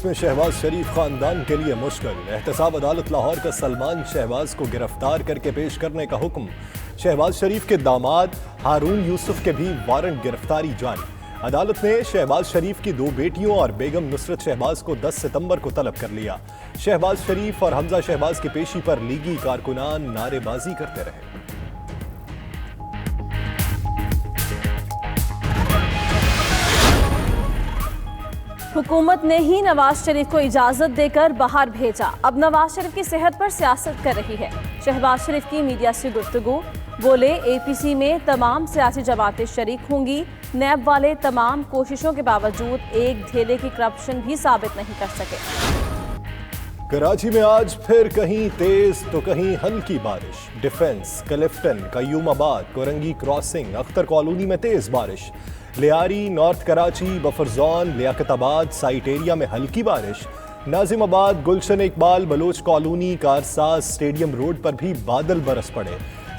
میں شہباز شریف خاندان کے لیے مشکل، احتساب عدالت لاہور کا سلمان شہباز کو گرفتار کر کے پیش کرنے کا حکم، شہباز شریف کے داماد ہارون یوسف کے بھی وارنٹ گرفتاری جاری۔ عدالت نے شہباز شریف کی 2 بیٹیوں اور بیگم نصرت شہباز کو 10 ستمبر کو طلب کر لیا۔ شہباز شریف اور حمزہ شہباز کی پیشی پر لیگی کارکنان نعرے بازی کرتے رہے۔ حکومت نے ہی نواز شریف کو اجازت دے کر باہر بھیجا، اب نواز شریف کی صحت پر سیاست کر رہی ہے۔ شہباز شریف کی میڈیا سے گفتگو، بولے اے پی سی میں تمام سیاسی جماعتیں شریک ہوں گی، نیب والے تمام کوششوں کے باوجود ایک ڈھیلے کی کرپشن بھی ثابت نہیں کر سکے۔ کراچی میں آج پھر کہیں تیز تو کہیں ہلکی بارش، ڈیفنس، کلفٹن، قیوم آباد، کورنگی کراسنگ، اختر کالونی میں تیز بارش، Lyari, north Karachi, buffer zone, Liaquatabad site area میں ہلکی بارش، Nazimabad, Gulshan Iqbal, Baloch colony, Karsaz, stadium road پر بھی بادل برس پڑے۔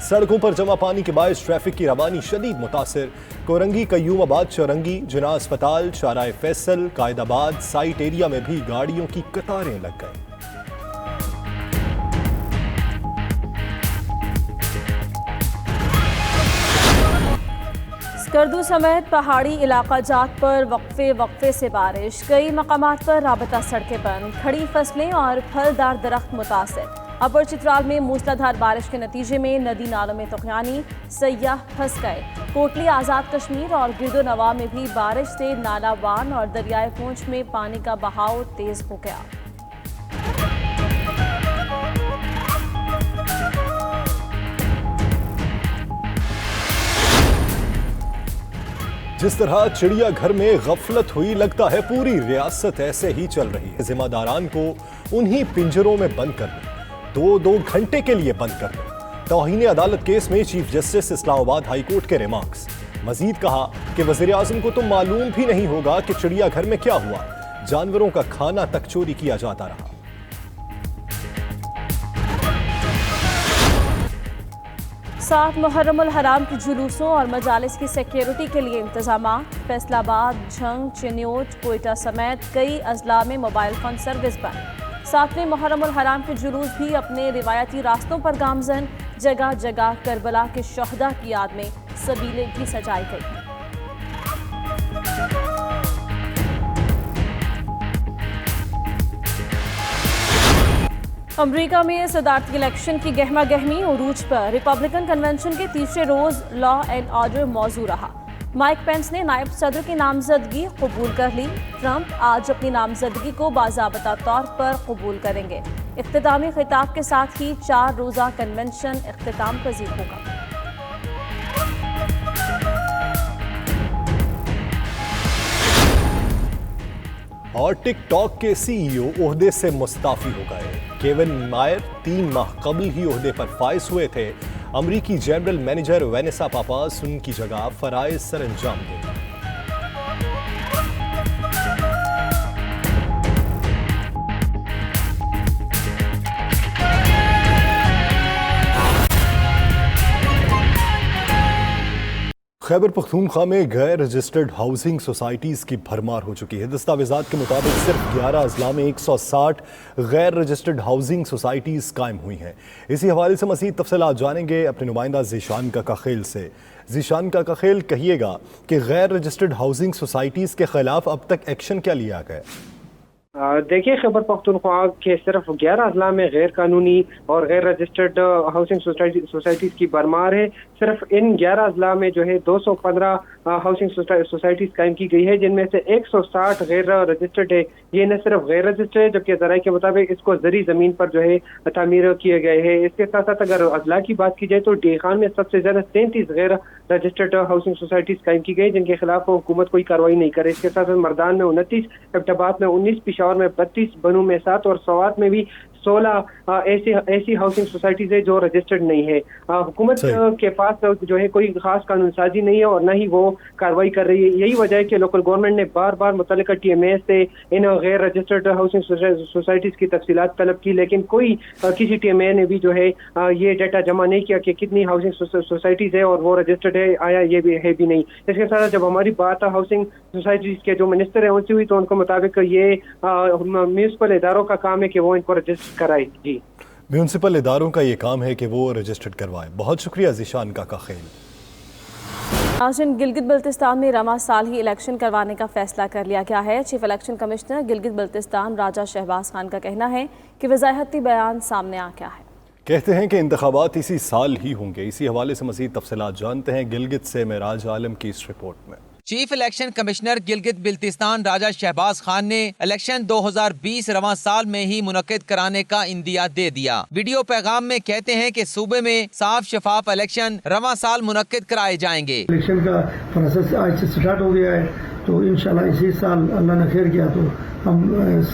سڑکوں پر جمع پانی کے باعث ٹریفک کی روانی شدید متاثر، کورنگی، قیوم آباد، چورنگی، جناح اسپتال، شارع فیصل، قائد آباد سائٹ ایریا میں بھی گاڑیوں کی قطاریں لگ گئیں۔ اسکردو سمیت پہاڑی علاقہ جات پر وقفے سے بارش، کئی مقامات پر رابطہ سڑکیں بند، کھڑی فصلیں اور پھلدار درخت متاثر۔ اپر چترال میں موسلادھار بارش کے نتیجے میں ندی نالوں میں طغیانی، سیاح پھنس گئے۔ کوٹلی آزاد کشمیر اور گرد و نواح میں بھی بارش سے نالا وان اور دریائے پونچھ میں پانی کا بہاؤ تیز ہو گیا۔ جس طرح چڑیا گھر میں غفلت ہوئی، لگتا ہے پوری ریاست ایسے ہی چل رہی ہے۔ ذمہ داران کو انہی پنجروں میں بند کر دیں، 2 گھنٹے کے لیے بند کر دیں۔ توہین عدالت کیس میں چیف جسٹس اسلام آباد ہائی کورٹ کے ریمارکس۔ مزید کہا کہ وزیر اعظم کو تو معلوم بھی نہیں ہوگا کہ چڑیا گھر میں کیا ہوا، جانوروں کا کھانا تک چوری کیا جاتا رہا۔ 7 محرم الحرام کے جلوسوں اور مجالس کی سیکیورٹی کے لیے انتظامات، فیصل آباد، جھنگ، چنیوٹ، کوئٹہ سمیت کئی اضلاع میں موبائل فون سروس بند۔ 7ویں محرم الحرام کے جلوس بھی اپنے روایتی راستوں پر گامزن، جگہ جگہ کربلا کے شہداء کی یاد میں سبیلیں بھی سجائی گئی۔ امریکہ میں صدارتی الیکشن کی گہما گہمی عروج پر، ریپبلکن کنونشن کے تیسرے روز لا اینڈ آرڈر موضوع رہا۔ مائک پینس نے نائب صدر کی نامزدگی قبول کر لی، ٹرمپ آج اپنی نامزدگی کو باضابطہ طور پر قبول کریں گے۔ اختتامی خطاب کے ساتھ ہی 4 روزہ کنونشن اختتام پذیر ہوگا۔ اور ٹک ٹاک کے سی ای او عہدے سے مستعفی ہو گئے۔ کیون مائر 3 ماہ قبل ہی عہدے پر فائز ہوئے تھے۔ امریکی جنرل مینیجر وینیسا پاپاس ان کی جگہ فرائض سر انجام دیں۔ خیبر پختونخوا میں غیر رجسٹرڈ ہاؤسنگ سوسائٹیز کی بھرمار ہو چکی ہے۔ دستاویزات کے مطابق صرف 11 اضلاع میں 160 غیر رجسٹرڈ ہاؤسنگ سوسائٹیز قائم ہوئی ہیں۔ اسی حوالے سے مزید تفصیلات جانیں گے اپنے نمائندہ ذیشان کاکاخیل سے۔ ذیشان کاکاخیل، کہیے گا کہ غیر رجسٹرڈ ہاؤسنگ سوسائٹیز کے خلاف اب تک ایکشن کیا لیا گیا؟ دیکھیے، خیبر پختونخوا کے صرف 11 اضلاع میں غیر قانونی اور غیر رجسٹرڈ ہاؤسنگ سوسائٹیز کی بھرمار ہے۔ صرف ان 11 اضلاع میں جو ہے 215 ہاؤسنگ سوسائٹیز قائم کی گئی ہے، جن میں سے 160 غیر رجسٹرڈ ہے۔ یہ نہ صرف غیر رجسٹرڈ ہے، جبکہ ذرائع کے مطابق اس کو زرعی زمین پر جو ہے تعمیر کیے گئے ہیں۔ اس کے ساتھ ساتھ اگر اضلاع کی بات کی جائے تو ڈی خان میں سب سے زیادہ 33 غیر رجسٹرڈ ہاؤسنگ سوسائٹیز قائم کی گئی، جن کے خلاف حکومت کوئی کارروائی نہیں کرے۔ اس کے ساتھ مردان میں 29، ایبٹ آباد میں 19، پشاور میں 32، بنوں میں 7 اور سوات میں بھی 16 ایسی ہاؤسنگ سوسائٹیز ہے جو رجسٹرڈ نہیں ہے. حکومت کے پاس جو ہے کوئی خاص قانون سازی نہیں ہے اور نہ ہی وہ کارروائی کر رہی ہے. یہی وجہ ہے کہ لوکل گورنمنٹ نے بار بار متعلقہ ٹی ایم اے سے ان غیر رجسٹرڈ ہاؤسنگ سوسائٹیز کی تفصیلات طلب کی, لیکن کسی ٹی ایم اے نے بھی جو ہے یہ ڈیٹا جمع نہیں کیا کہ کتنی ہاؤسنگ سوسائٹیز ہے اور وہ رجسٹرڈ ہے آیا یہ بھی ہے بھی نہیں. اس کے ساتھ جب ہماری بات ہاؤسنگ سوسائٹیز کے جو منسٹر ہیں ان سے ہوئی تو ان کے مطابق یہ میونسپل اداروں کا کام ہے کہ وہ ان کو رجسٹر کرائے. جی, میونسپل اداروں کا یہ کام ہے کہ وہ رجسٹرڈ کروائے. بہت شکریہ ذیشان کا خیل. ناظرین, گلگت بلتستان میں رواں سال ہی الیکشن کروانے کا فیصلہ کر لیا گیا ہے. Chief election commissioner Gilgit Baltistan Raja Shahbaz Khan کا کہنا ہے کہ وضاحتی بیان سامنے آ گیا ہے. کہتے ہیں کہ انتخابات اسی سال ہی ہوں گے. اسی حوالے سے مزید تفصیلات جانتے ہیں گلگت سے معراج عالم کی اس رپورٹ میں. Chief election commissioner Gilgit Baltistan Raja Shahbaz Khan نے الیکشن 2020 رواں سال میں ہی منعقد کرانے کا اندیا دے دیا. ویڈیو پیغام میں کہتے ہیں کہ صوبے میں صاف شفاف الیکشن رواں سال منعقد کرائے جائیں گے. الیکشن کا پروسیس آج سے سٹارٹ ہو گیا ہے تو انشاءاللہ اسی سال اللہ نے خیر کیا تو ہم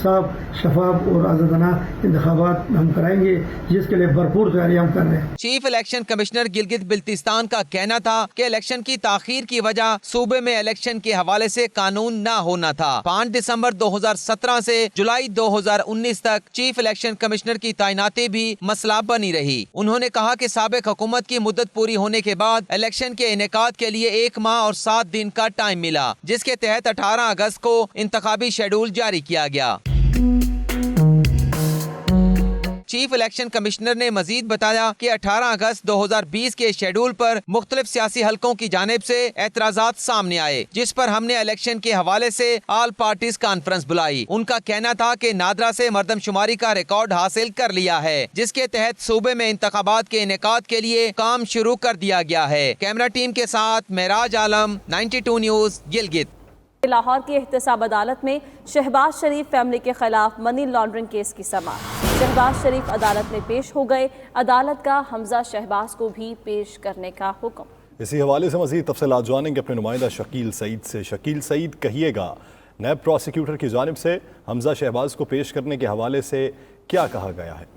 صاف شفاف اور آزادانہ انتخابات ہم کرائیں گے, جس کے لیے بھرپور تیاری ہم کر رہے ہیں. Chief election commissioner Gilgit Baltistan کا کہنا تھا کہ الیکشن کی تاخیر کی وجہ صوبے میں الیکشن کے حوالے سے قانون نہ ہونا تھا. 5 دسمبر 2017 سے جولائی 2019 تک چیف الیکشن کمشنر کی تعیناتی بھی مسئلہ بنی رہی. انہوں نے کہا کہ سابق حکومت کی مدت پوری ہونے کے بعد الیکشن کے انعقاد کے لیے 1 ماہ اور 7 دن کا ٹائم ملا, جس کے تحت 18 اگست کو انتخابی شیڈول جاری کیا گیا. چیف الیکشن کمشنر نے مزید بتایا کہ 18 اگست 2020 کے شیڈول پر مختلف سیاسی حلقوں کی جانب سے اعتراضات سامنے آئے, جس پر ہم نے الیکشن کے حوالے سے آل پارٹیز کانفرنس بلائی. ان کا کہنا تھا کہ نادرا سے مردم شماری کا ریکارڈ حاصل کر لیا ہے, جس کے تحت صوبے میں انتخابات کے انعقاد کے لیے کام شروع کر دیا گیا ہے. کیمرہ ٹیم کے ساتھ معراج عالم, 92 نیوز, گلگت. لاہور کی احتساب عدالت میں شہباز شریف فیملی کے خلاف منی لانڈرنگ کیس کی سماعت. شہباز شریف عدالت میں پیش ہو گئے. عدالت کا حمزہ شہباز کو بھی پیش کرنے کا حکم. اسی حوالے سے مزید تفصیلات جانیں گے اپنے نمائندہ شکیل سعید سے. شکیل سعید, کہیے گا نیب پروسیکیوٹر کی جانب سے حمزہ شہباز کو پیش کرنے کے حوالے سے کیا کہا گیا ہے؟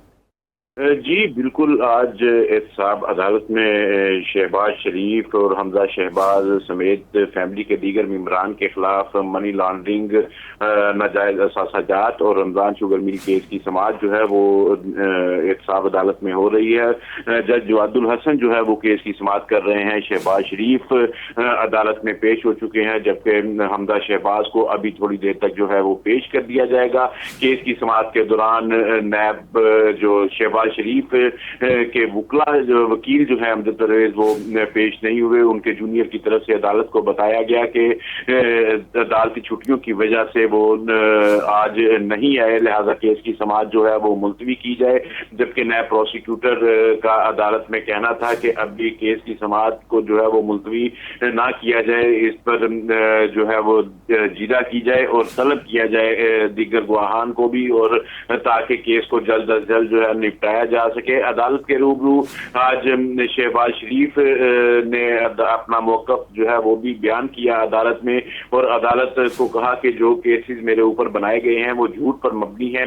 جی بالکل, آج احتساب عدالت میں شہباز شریف اور حمزہ شہباز سمیت فیملی کے دیگر ممبران کے خلاف منی لانڈرنگ, ناجائز اثاثہ جات اور رمضان شوگر مل کیس کی سماعت جو ہے وہ احتساب عدالت میں ہو رہی ہے. جج جواد الحسن جو ہے وہ کیس کی سماعت کر رہے ہیں. شہباز شریف عدالت میں پیش ہو چکے ہیں, جبکہ حمزہ شہباز کو ابھی تھوڑی دیر تک جو ہے وہ پیش کر دیا جائے گا. کیس کی سماعت کے دوران نیب جو شہباز شریف کے وکیل جو ہے امجد پرویز وہ پیش نہیں ہوئے. ان کے جونیئر کی طرف سے عدالت کو بتایا گیا کہ عدالتی چھٹیوں کی وجہ سے وہ آج نہیں آئے, لہذا کیس کی سماعت جو ہے وہ ملتوی کی جائے. جبکہ نیب پروسیکیوٹر کا عدالت میں کہنا تھا کہ اب بھی کیس کی سماعت کو جو ہے وہ ملتوی نہ کیا جائے, اس پر جو ہے وہ جیرا کی جائے اور طلب کیا جائے دیگر گواہان کو بھی, اور تاکہ کیس کو جلد از جلد جو ہے نپٹایا جا سکے. عدالت کے روبرو آج شہباز شریف نے اپنا موقف جو ہے وہ بھی بیان کیا عدالت میں, اور عدالت کو کہا کہ جو کیسز میرے اوپر بنائے گئے ہیں وہ جھوٹ پر مبنی ہیں.